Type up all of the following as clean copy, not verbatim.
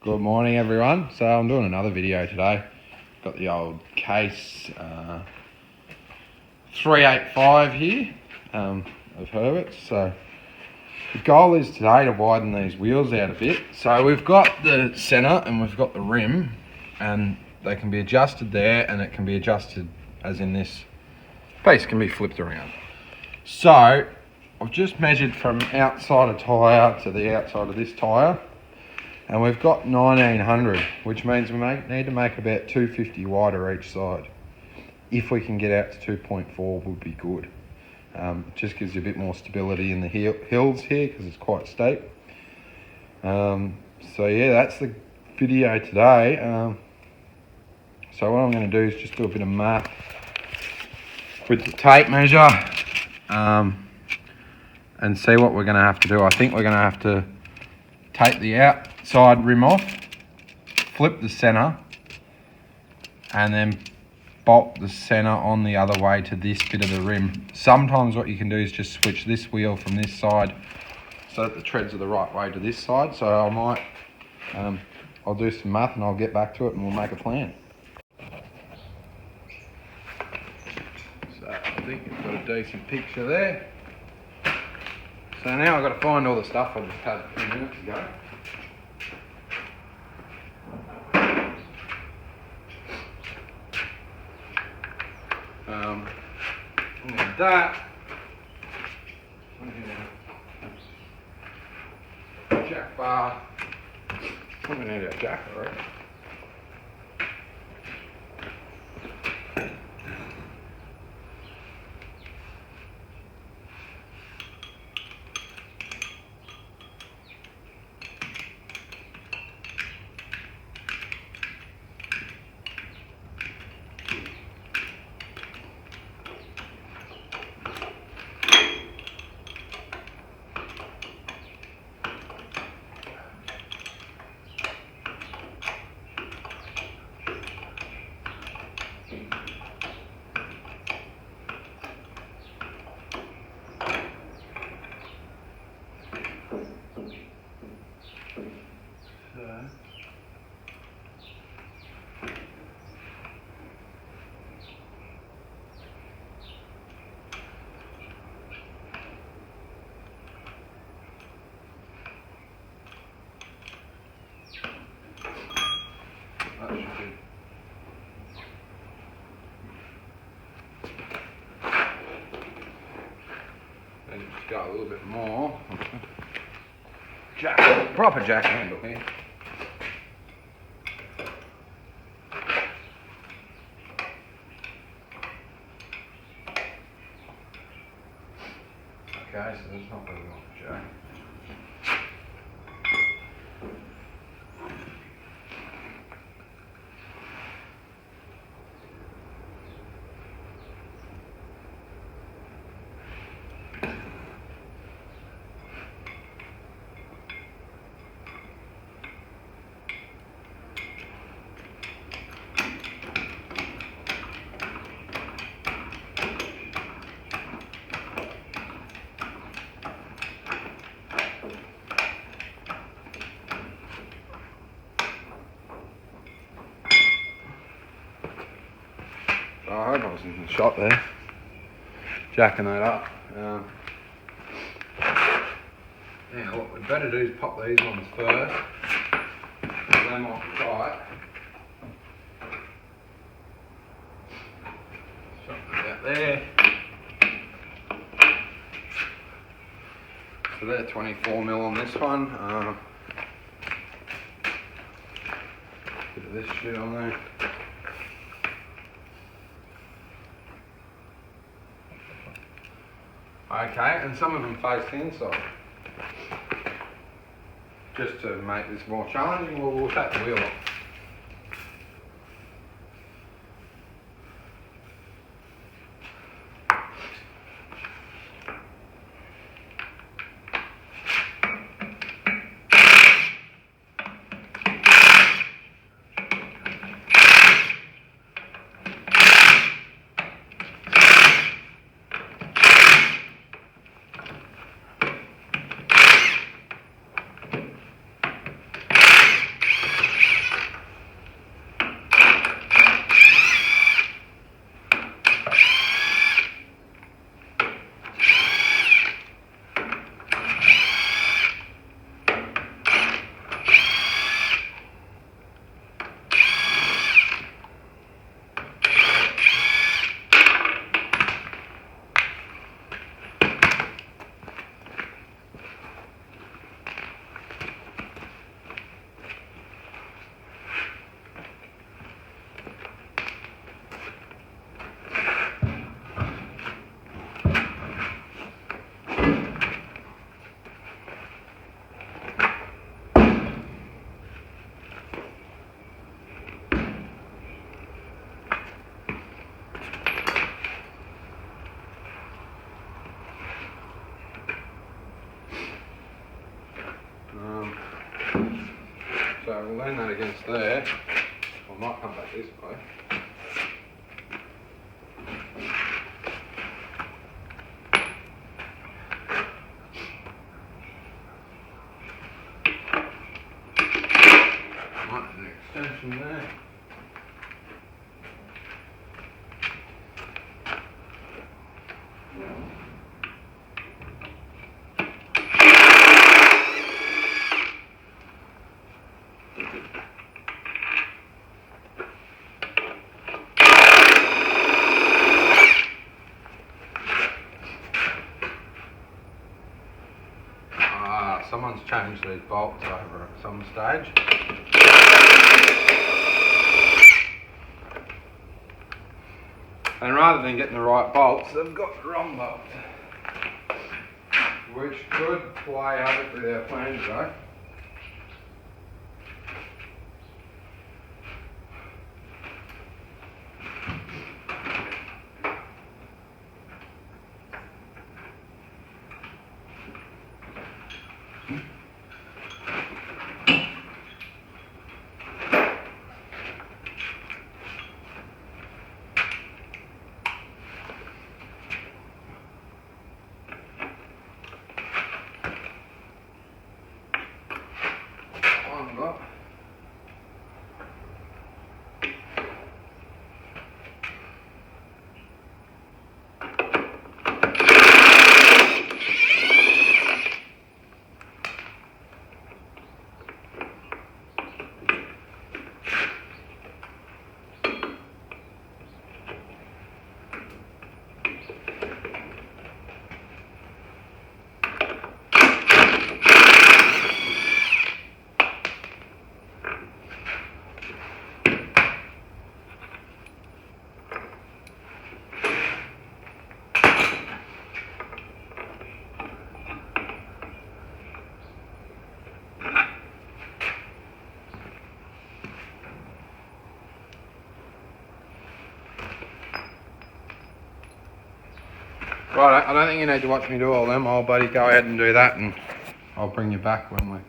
Good morning everyone. So I'm doing another video today. Got the old Case 385 here of Herbert's. So the goal is today to widen these wheels out a bit. So we've got the centre and we've got the rim, and they can be adjusted there, and it can be adjusted as in this piece can be flipped around. So I've just measured from outside of tyre to the outside of this tyre. And we've got 1900, which means we need to make about 250 wider each side. If we can get out to 2.4 would be good. It just gives you a bit more stability in the hills here because it's quite steep. So yeah, that's the video today. So what I'm going to do is just do a bit of math with the tape measure and see what we're going to have to do. I think we're going to have to take the outside rim off, flip the centre, and then bolt the centre on the other way to this bit of the rim. Sometimes what you can do is just switch this wheel from this side so that the treads are the right way to this side. So I might, I'll do some math and I'll get back to it and we'll make a plan. So I think you've got a decent picture there. So now I've got to find all the stuff I just had a few minutes ago. And that. Jack bar. We need our jack, alright. And just go a little bit more. Proper jack handle here. Okay, so there's not really much jack. I hope I was in the shot there, jacking that up. Now what we'd better do is pop these ones first, they might be tight. Shot about there. So they're 24mm on this one. Bit of this shit on there. Okay, and some of them face the inside. Just to make this more challenging, we'll take the wheel off. we'll lean that against there. I might come back this way. Might have an extension there. Someone's changed these bolts over at some stage. And rather than getting the right bolts, they've got the wrong bolts. Which could play havoc with our plans though. Right, I don't think you need to watch me do all them. I'll buddy go ahead and do that and I'll bring you back when we're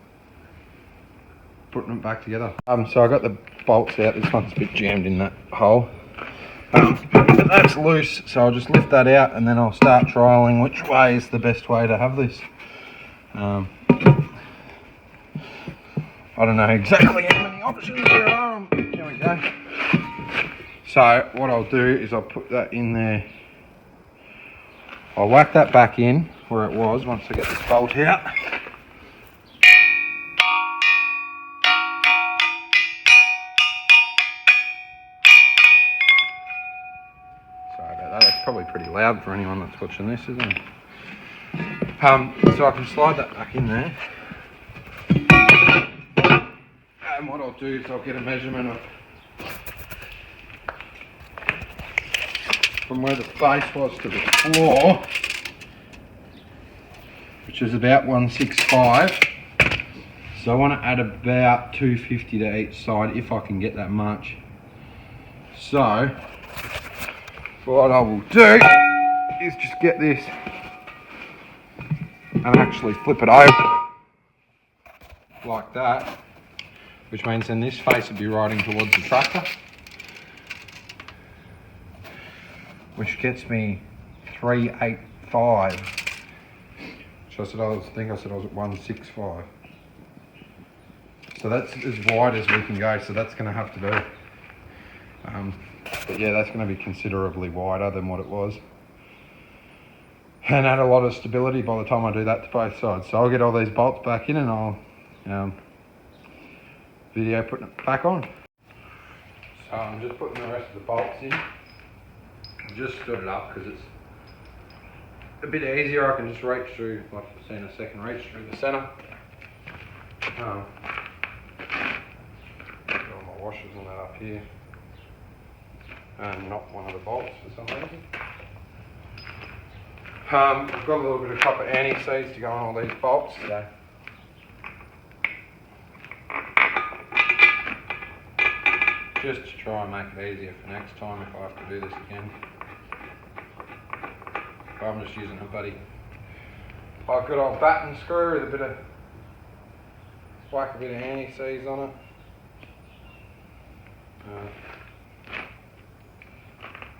putting them back together. So I got the bolts out. This one's a bit jammed in that hole. But that's loose, so I'll just lift that out and then I'll start trialling which way is the best way to have this. I don't know exactly how many options there are. There we go. So what I'll do is I'll put that in there. I'll whack that back in where it was once I get this bolt out. Sorry about that, that's probably pretty loud for anyone that's watching this, isn't it? So I can slide that back in there. And what I'll do is I'll get a measurement of from where the base was to the floor, which is about 165. So I want to add about 250 to each side if I can get that much. So what I will do is just get this and actually flip it over like that, which means then this face would be riding towards the tractor, which gets me 385. Which I think I said I was at 165. So that's as wide as we can go, so that's going to have to do. But yeah, that's going to be considerably wider than what it was. And add a lot of stability by the time I do that to both sides. So I'll get all these bolts back in and I'll video putting it back on. So I'm just putting the rest of the bolts in. I just stood it up because it's a bit easier. I can just reach through, like you've seen a second, reach through the centre. Got all my washers and that up here. And not one of the bolts for some reason. I've got a little bit of copper anti-seize to go on all these bolts today. Just to try and make it easier for next time if I have to do this again. I'm just using a buddy. I've got old bat and screw with a bit of, whack a bit of anti-seize on it.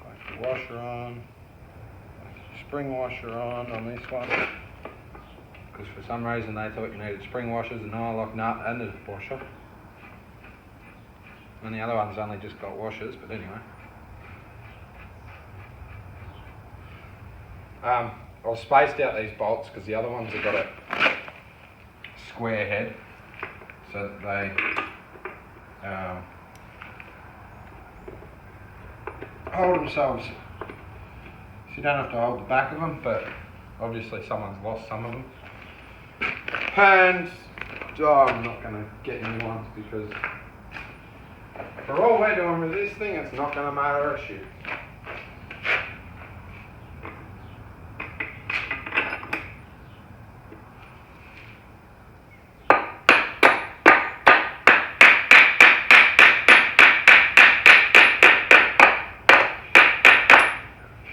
Like the washer on, spring washer on this one. Because for some reason they thought you needed spring washers and I like nut and a washer. And the other one's only just got washers, but anyway. I've spaced out these bolts because the other ones have got a square head, so that they hold themselves. So you don't have to hold the back of them, but obviously someone's lost some of them. And I'm not going to get new ones because for all we're doing with this thing, it's not going to matter a shit.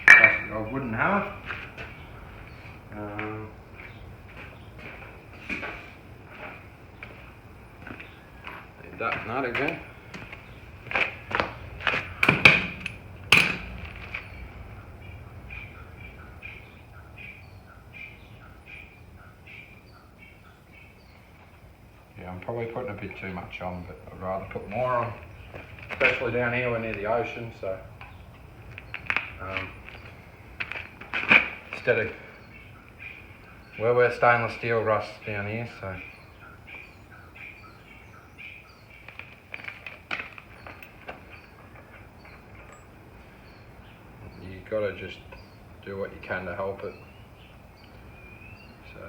Plastic old wooden hammer. Need that nut again. Yeah, I'm probably putting a bit too much on, but I'd rather put more on, especially down here, we're near the ocean, so instead of where we're stainless steel rust down here, so you gotta just do what you can to help it. So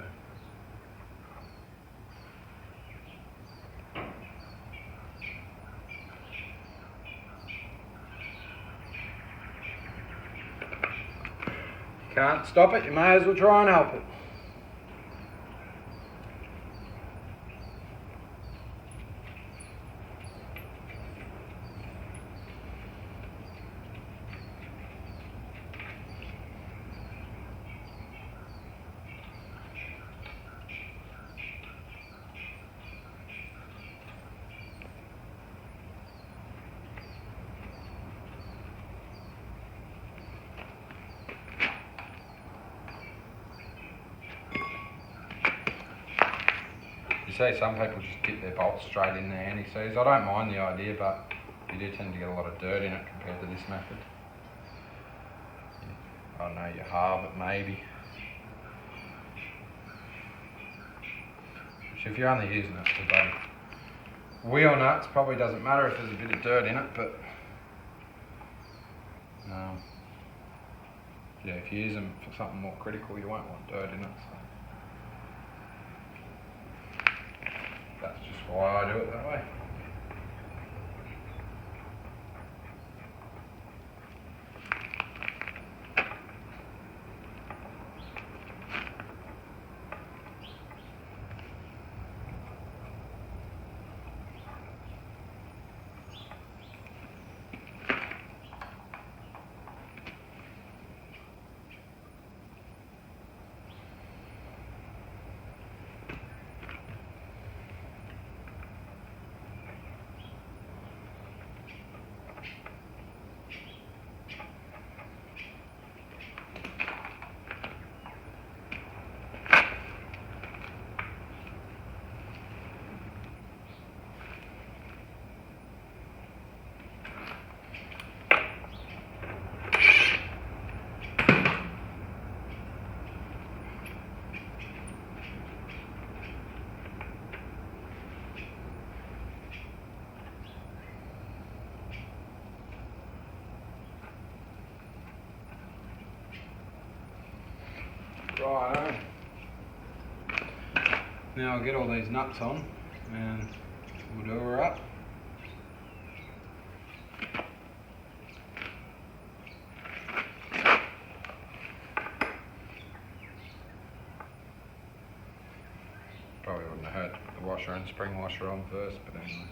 can't stop it, you may as well try and help it. You see some people just dip their bolts straight in their anti-seize. I don't mind the idea, but you do tend to get a lot of dirt in it compared to this method. I don't know, you halve it maybe. Which if you're only using it for bloody wheel nuts, probably doesn't matter if there's a bit of dirt in it, but yeah, if you use them for something more critical, you won't want dirt in it. So that's just why I do it that way. Right, now I'll get all these nuts on and we'll do her up. Probably wouldn't have had the washer and spring washer on first, but anyway.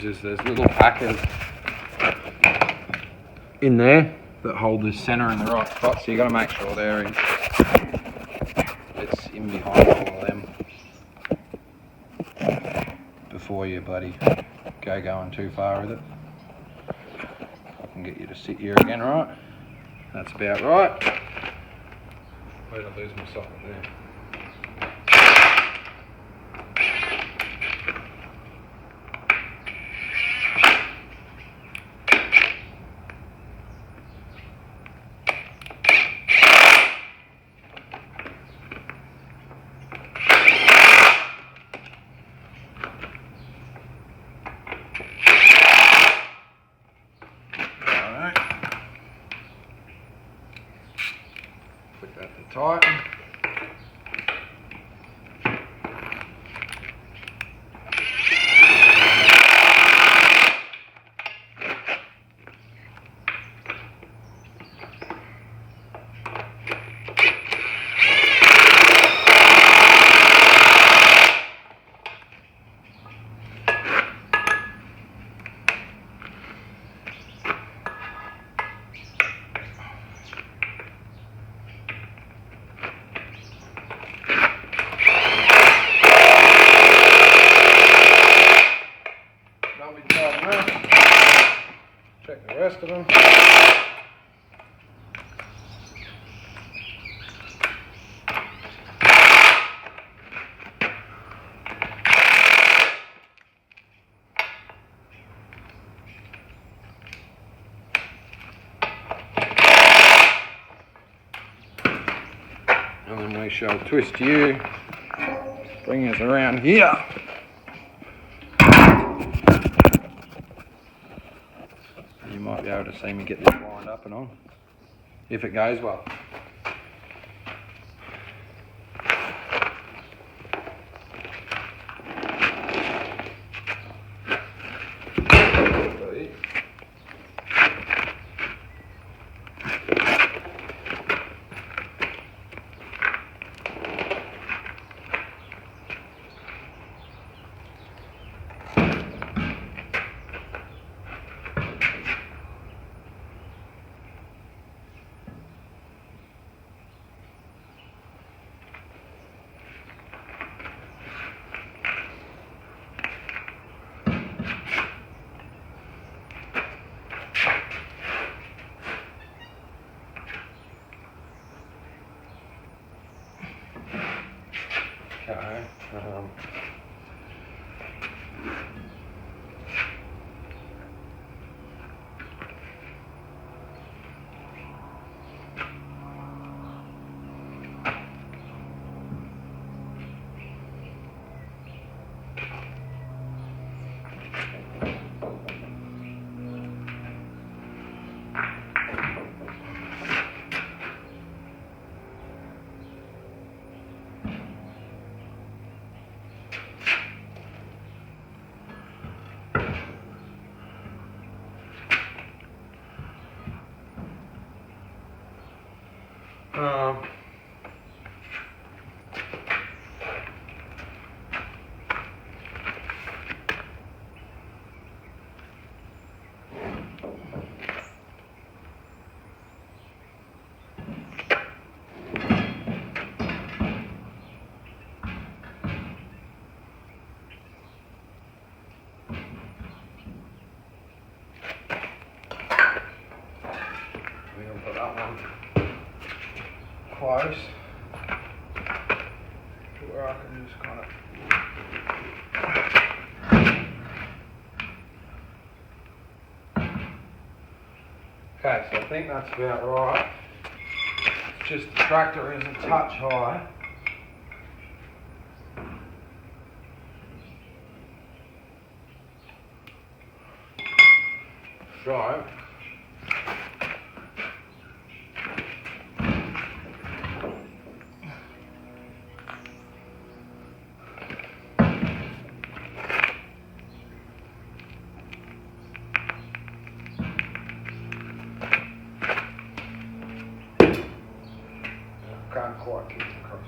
is there's little packers in there that hold the center in the right spot, so you got to make sure it's in behind all of them before you bloody go going too far with it. I can get you to sit here again, right? That's about right. Where did I lose my socket there? Put that to tighten. Check the rest of them. And then we shall twist you, bring us around here. You might be able to see me get this lined up and on, if it goes well. Okay. We're going to put that one close to where I can just kind of okay, so I think that's about right. It's just the tractor is a touch high. So can't quite keep it across.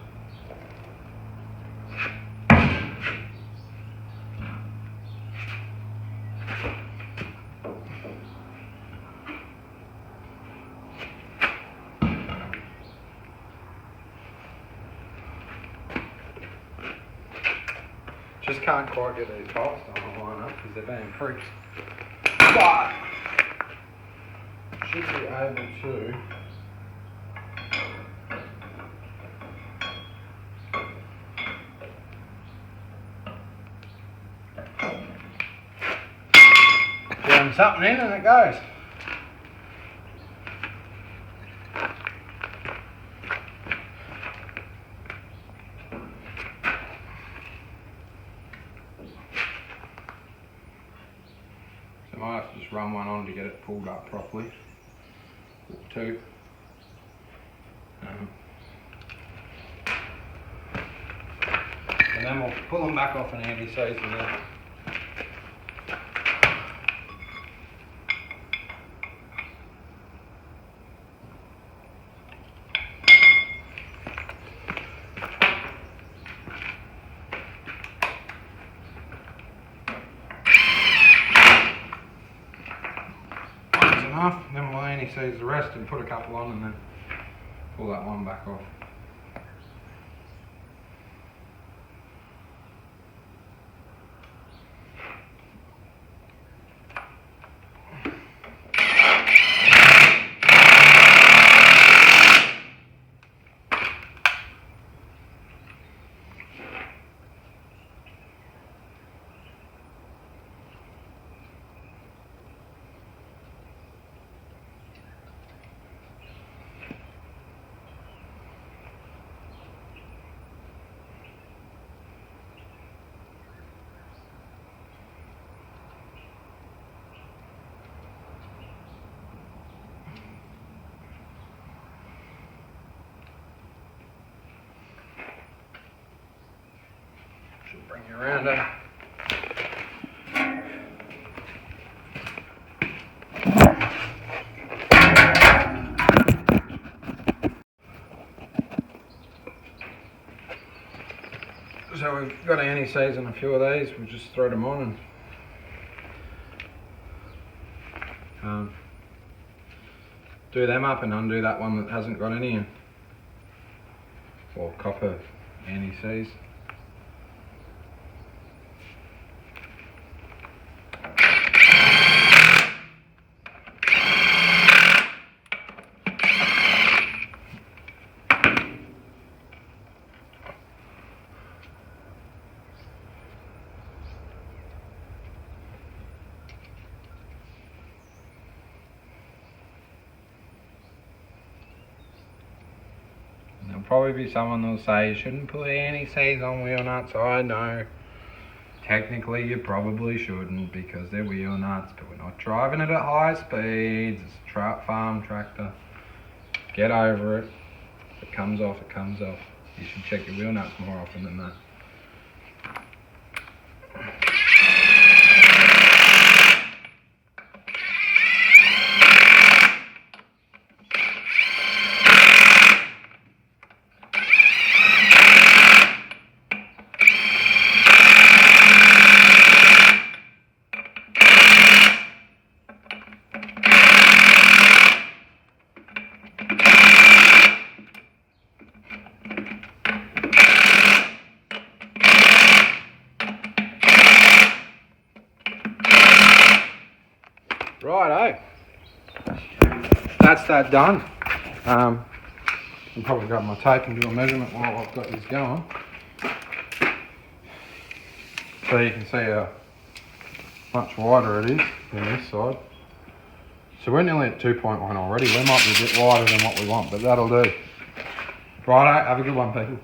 can't quite get these bolts on the line up because they're being pricks. But should be able to jam something in and it goes. So I might have to just run one on to get it pulled up properly. Or two. And then we'll pull them back off an anti-seize and then enough, then we'll anti-seize the rest and put a couple on and then pull that one back off. Should bring you around So we've got anti-seize on a few of these, we'll just throw them on and do them up and undo that one that hasn't got any in. Or copper anti-seize. There'll probably be someone that'll say you shouldn't put anti-seize on wheel nuts. I know. Technically you probably shouldn't because they're wheel nuts, but we're not driving it at high speeds. It's a farm tractor. Get over it. If it comes off, it comes off. You should check your wheel nuts more often than that. Righto, that's that done. I'll probably grab my tape and do a measurement while I've got this going. So you can see how much wider it is than this side. So we're nearly at 2.1 already. We might be a bit wider than what we want, but that'll do. Righto, have a good one, people.